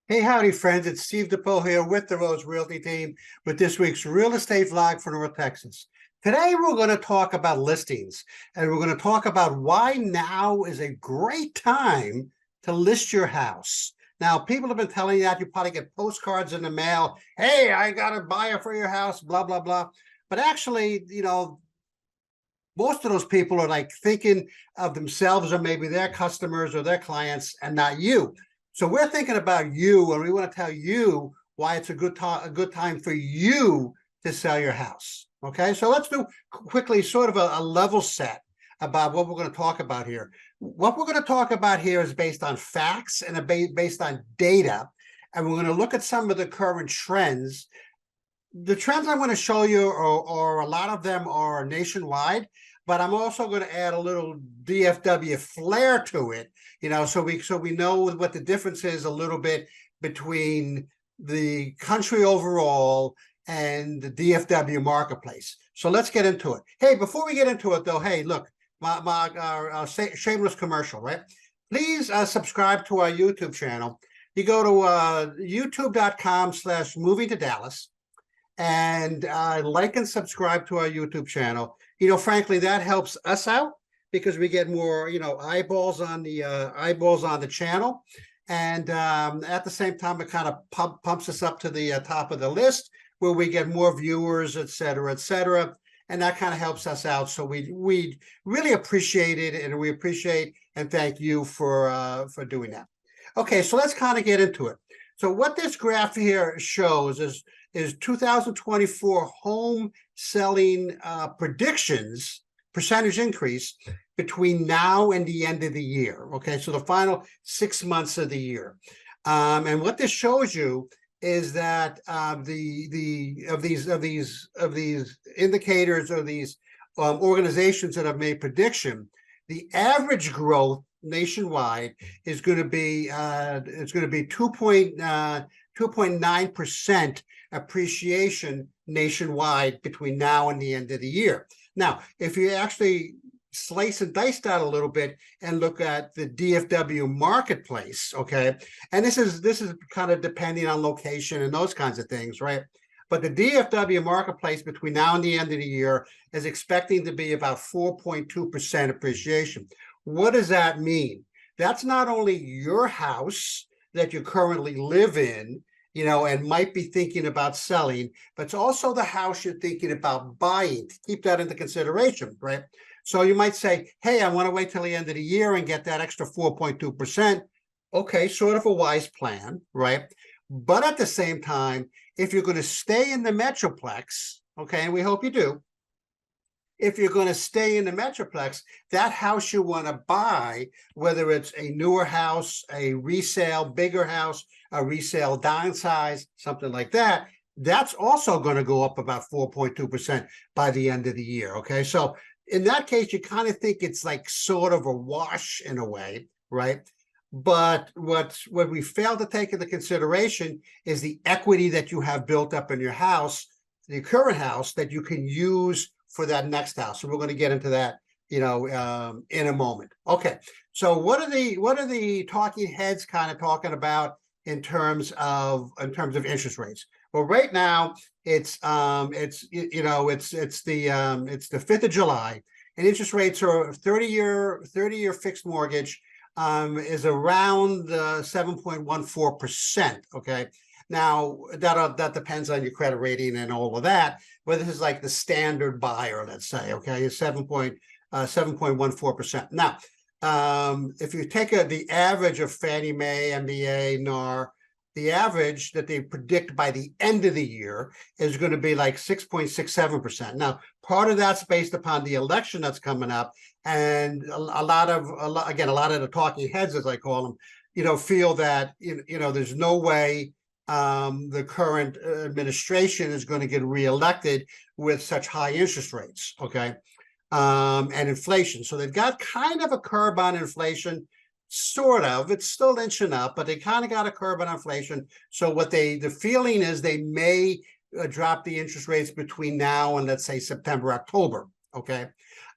Hey, howdy, friends. It's Steve DePaul here with the Rose Realty team with this week's real estate vlog for North Texas. Today, we're going to talk about listings and we're going to talk about why now is a great time to list your house. Now, people have been telling you that you probably get postcards in the mail. Hey, I got a buyer for your house, blah, blah, blah. But actually, most of those people are like thinking of themselves or maybe their customers or their clients and not you. So we're thinking about you, and we want to tell you why it's a good time for you to sell your house. Okay, so let's do quickly sort of a level set about what we're going to talk about here. What we're going to talk about here is based on facts and based on data, and we're going to look at some of the current trends. The trends I'm going to show you are a lot of them are nationwide, but I'm also going to add a little DFW flair to it, so we know what the difference is a little bit between the country overall and the DFW marketplace. So let's get into it. Hey, before we get into it though, hey, look, my shameless commercial, right? Please subscribe to our YouTube channel. You go to youtube.com/moving to Dallas and like and subscribe to our YouTube channel. Frankly, that helps us out because we get more, eyeballs on the channel, and at the same time, it kind of pumps us up to the top of the list where we get more viewers, et cetera, and that kind of helps us out. So we really appreciate it, and we appreciate and thank you for doing that. Okay, so let's kind of get into it. So what this graph here shows is 2024 home selling predictions, percentage increase between now and the end of the year. Okay, so the final 6 months of the year. And what this shows you is that these indicators or these organizations that have made prediction, the average growth nationwide is going to be 2.9% appreciation nationwide between now and the end of the year. Now, if you actually slice and dice that a little bit and look at the DFW marketplace, okay, and this is kind of depending on location and those kinds of things, right? But the DFW marketplace between now and the end of the year is expecting to be about 4.2% appreciation. What does that mean? That's not only your house that you currently live in, and might be thinking about selling, but it's also the house you're thinking about buying. Keep that into consideration, right? So you might say, hey, I want to wait till the end of the year and get that extra 4.2%. Okay, sort of a wise plan, right? But at the same time, if you're going to stay in the Metroplex, okay, and we hope you do, if you're going to stay in the Metroplex, that house you want to buy, whether it's a newer house, a resale, bigger house, a resale downsize, something like that, that's also going to go up about 4.2% by the end of the year. Okay, so in that case, you kind of think it's like sort of a wash in a way, right? But what we fail to take into consideration is the equity that you have built up in your house, the current house, that you can use for that next house. So we're going to get into that, in a moment. Okay, so what are the talking heads kind of talking about in terms of interest rates? Well, right now it's the 5th of July, and interest rates are 30-year fixed mortgage is around 7.14%. Okay. Now that depends on your credit rating and all of that, but this is like the standard buyer, let's say, okay, is 7.14%. Now, if you take the average of Fannie Mae, MBA, NAR, the average that they predict by the end of the year is going to be like 6.67%. Now, part of that's based upon the election that's coming up, and a lot of the talking heads, as I call them, feel that there's no way the current administration is going to get reelected with such high interest rates, okay, and inflation. So they've got kind of a curb on inflation, sort of. It's still inching up, but they kind of got a curb on inflation. So what the feeling is they may drop the interest rates between now and, let's say, September, October, okay,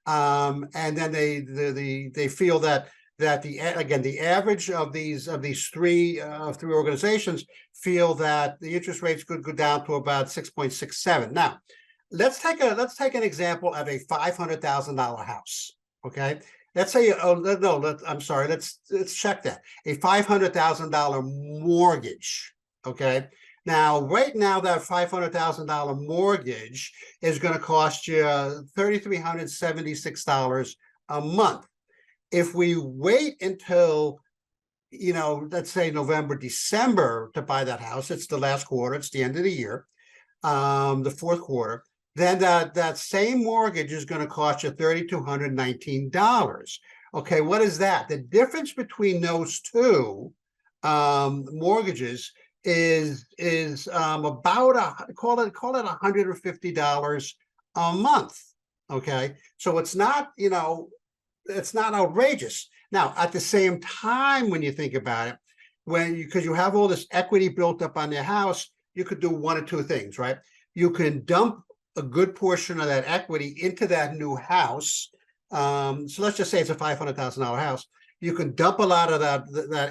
and then they feel that that the average of these three organizations feel that the interest rates could go down to about 6.67. Now, let's take an example of a $500,000 house. Okay, let's say I'm sorry. Let's check that, a $500,000 mortgage. Okay. Now, right now, that $500,000 mortgage is going to cost you $3,376 a month. If we wait until, let's say November, December to buy that house, it's the last quarter, it's the end of the year, the fourth quarter, then that same mortgage is going to cost you $3,219. Okay, what is that? The difference between those two mortgages is about call it $150 a month. Okay, so it's not outrageous. Now, at the same time, when you think about it, because you have all this equity built up on your house, you could do one of two things, right? You can dump a good portion of that equity into that new house. So let's just say it's a $500,000 house. You can dump a lot of that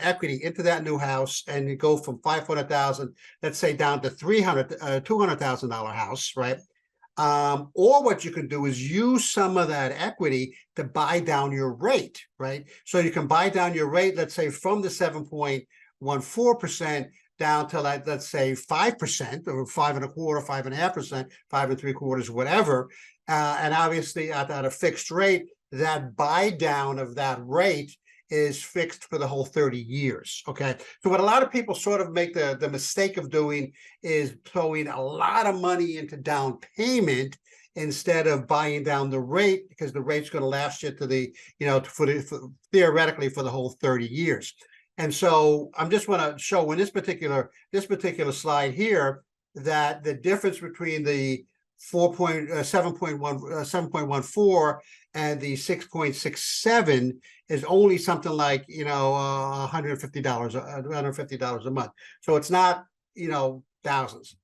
equity into that new house, and you go from 500,000, let's say, down to $200,000 house, right? Or what you can do is use some of that equity to buy down your rate, right? So you can buy down your rate, let's say, from the 7.14% down to, let's say, 5% or 5.25%, 5.5%, 5.75%, whatever. And obviously at a fixed rate, that buy down of that rate is fixed for the whole 30 years. Okay. So what a lot of people sort of make the mistake of doing is throwing a lot of money into down payment instead of buying down the rate, because the rate's going to last you to theoretically for the whole 30 years. And so I'm just want to show in this particular slide here that the difference between the 7.14 and the 6.67 is only something like $150 a month. So it's not thousands.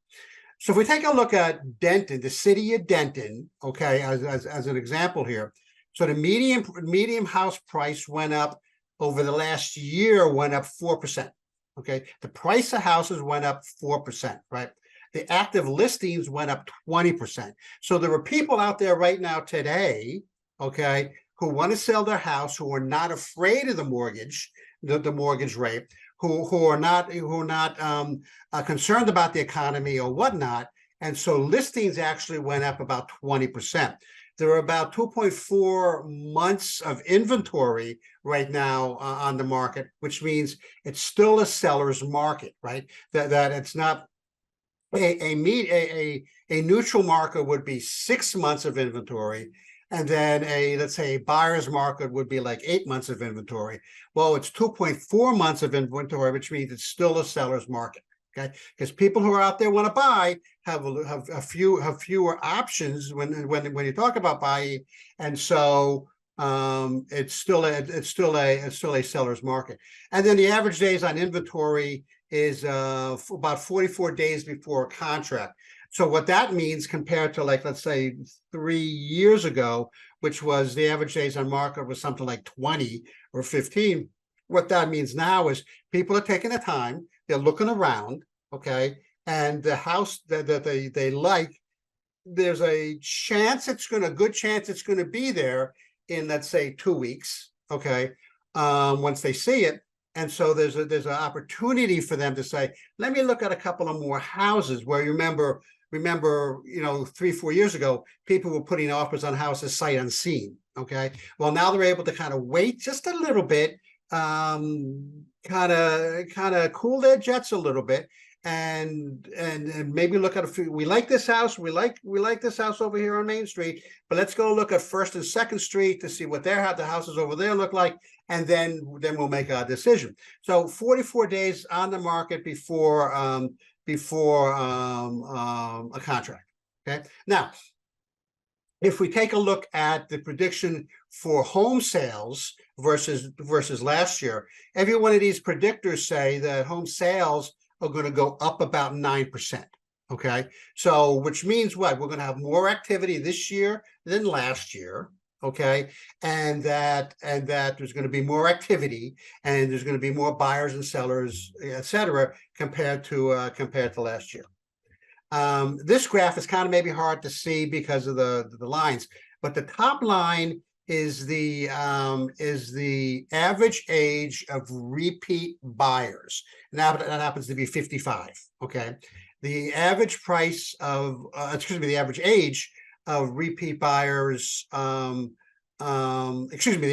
So if we take a look at Denton, the city of Denton, okay, as an example here. So the medium house price went up over the last year, went up 4%. Okay, the price of houses went up 4%, right? The active listings went up 20%. So there are people out there right now today, okay, who want to sell their house, who are not afraid of the mortgage rate, who are not concerned about the economy or whatnot. And so listings actually went up about 20%. There are about 2.4 months of inventory right now on the market, which means it's still a seller's market, right? That it's not a neutral market would be 6 months of inventory, and then let's say a buyer's market would be like 8 months of inventory. Well, it's 2.4 months of inventory, which means it's still a seller's market. Okay, because people who are out there want to buy have fewer options when you talk about buying, and so it's still a seller's market. And then the average days on inventory is about 44 days before a contract. So what that means compared to, like, let's say 3 years ago, which was the average days on market was something like 20 or 15. What that means now is people are taking the time, they're looking around, okay, and the house that they like, there's a good chance it's going to be there in, let's say, 2 weeks, okay, once they see it. And so there's an opportunity for them to say, let me look at a couple of more houses. Where you remember 3-4 years ago, people were putting offers on houses sight unseen. Okay, well, now they're able to kind of wait just a little bit, kind of cool their jets a little bit, and maybe look at a few. We like this house. We like this house over here on Main Street, but let's go look at First and Second Street to see what the houses over there look like, and then we'll make our decision. So 44 days on the market before a contract. Okay, now if we take a look at the prediction for home sales versus last year, every one of these predictors say that home sales are going to go up about 9%. Okay, so which means what? We're going to have more activity this year than last year. okay, and that there's going to be more activity, and there's going to be more buyers and sellers, et cetera, compared to last year. This graph is kind of maybe hard to see because of the lines, but the top line is the average age of repeat buyers. Now that happens to be 55. Okay, the average price of the average age of repeat buyers. The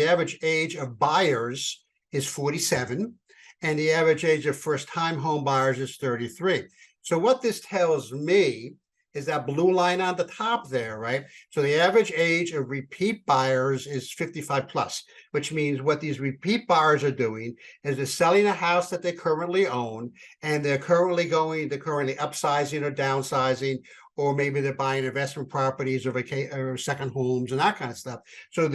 average age of buyers is 47, and the average age of first-time home buyers is 33. So what this tells me is that blue line on the top there, right? So the average age of repeat buyers is 55 plus, which means what these repeat buyers are doing is they're selling a house that they currently own, and they're currently upsizing or downsizing, or maybe they're buying investment properties or second homes and that kind of stuff. So what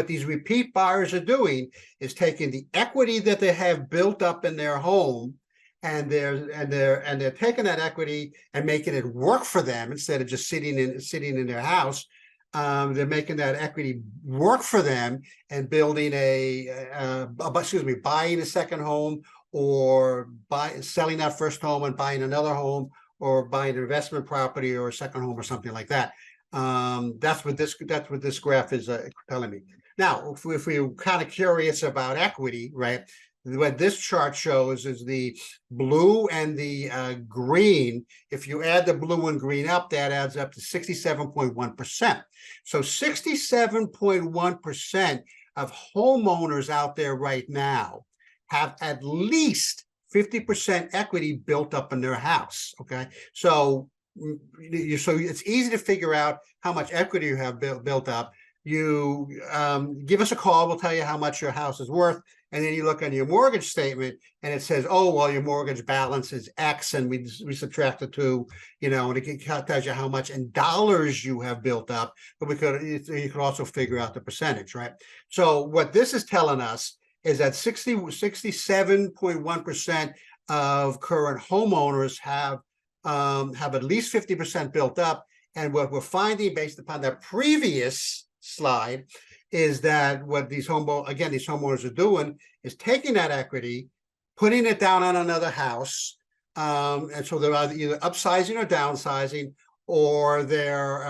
these repeat buyers are doing is taking the equity that they have built up in their home, and they're taking that equity and making it work for them instead of just sitting in their house. They're making that equity work for them and building buying a second home, or selling that first home and buying another home, or buying an investment property or a second home or something like that. That's what this graph is telling me. Now, if we're kind of curious about equity, right? What this chart shows is the blue and the green. If you add the blue and green up, that adds up to 67.1%. So 67.1% of homeowners out there right now have at least 50% equity built up in their house. Okay, so it's easy to figure out how much equity you have built up. You give us a call, we'll tell you how much your house is worth, and then you look on your mortgage statement and it says, oh, well, your mortgage balance is X, and we subtract the two, and it tells you how much in dollars you have built up, but you could also figure out the percentage, right? So what this is telling us is that 67.1% of current homeowners have at least 50% built up. And what we're finding, based upon that previous slide, is that what these homeowners are doing is taking that equity, putting it down on another house, and so they're either upsizing or downsizing, or they're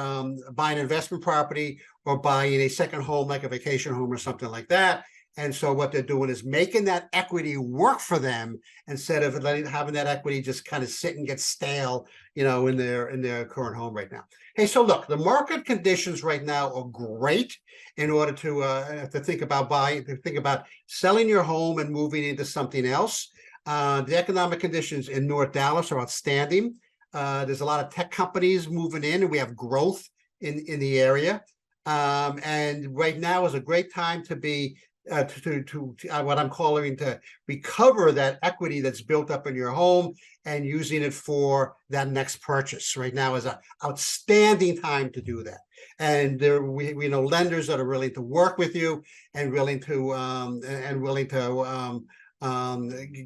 buying investment property or buying a second home, like a vacation home or something like that. And so what they're doing is making that equity work for them, instead of having that equity just kind of sit and get stale, in their current home right now. Hey, so look, the market conditions right now are great in order to think about selling your home and moving into something else. The economic conditions in North Dallas are outstanding. There's a lot of tech companies moving in, and we have growth in the area. And right now is a great time to be what I'm calling to recover that equity that's built up in your home and using it for that next purchase. Right now is an outstanding time to do that. And we know lenders that are willing to work with you and willing to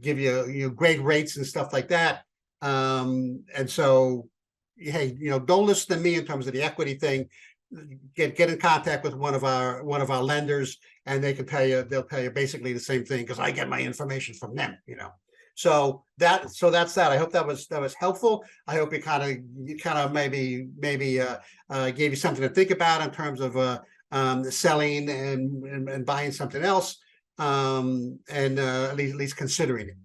give you great rates and stuff like that. And so, hey, don't listen to me in terms of the equity thing. Get in contact with one of our lenders, and they'll tell you basically the same thing, because I get my information from them. So that's that. I hope that was helpful. I hope it kind of maybe gave you something to think about in terms of selling and buying something else, and at least considering it.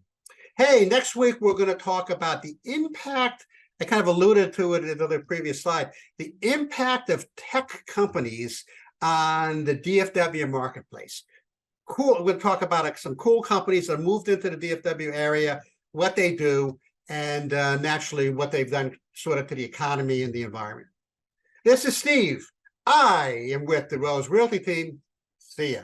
Hey, next week we're going to talk about the impact. I kind of alluded to it in the previous slide, the impact of tech companies on the DFW marketplace. Cool. We're going to talk about some cool companies that moved into the DFW area, what they do, and naturally what they've done sort of to the economy and the environment. This is Steve. I am with the Rose Realty team. See ya.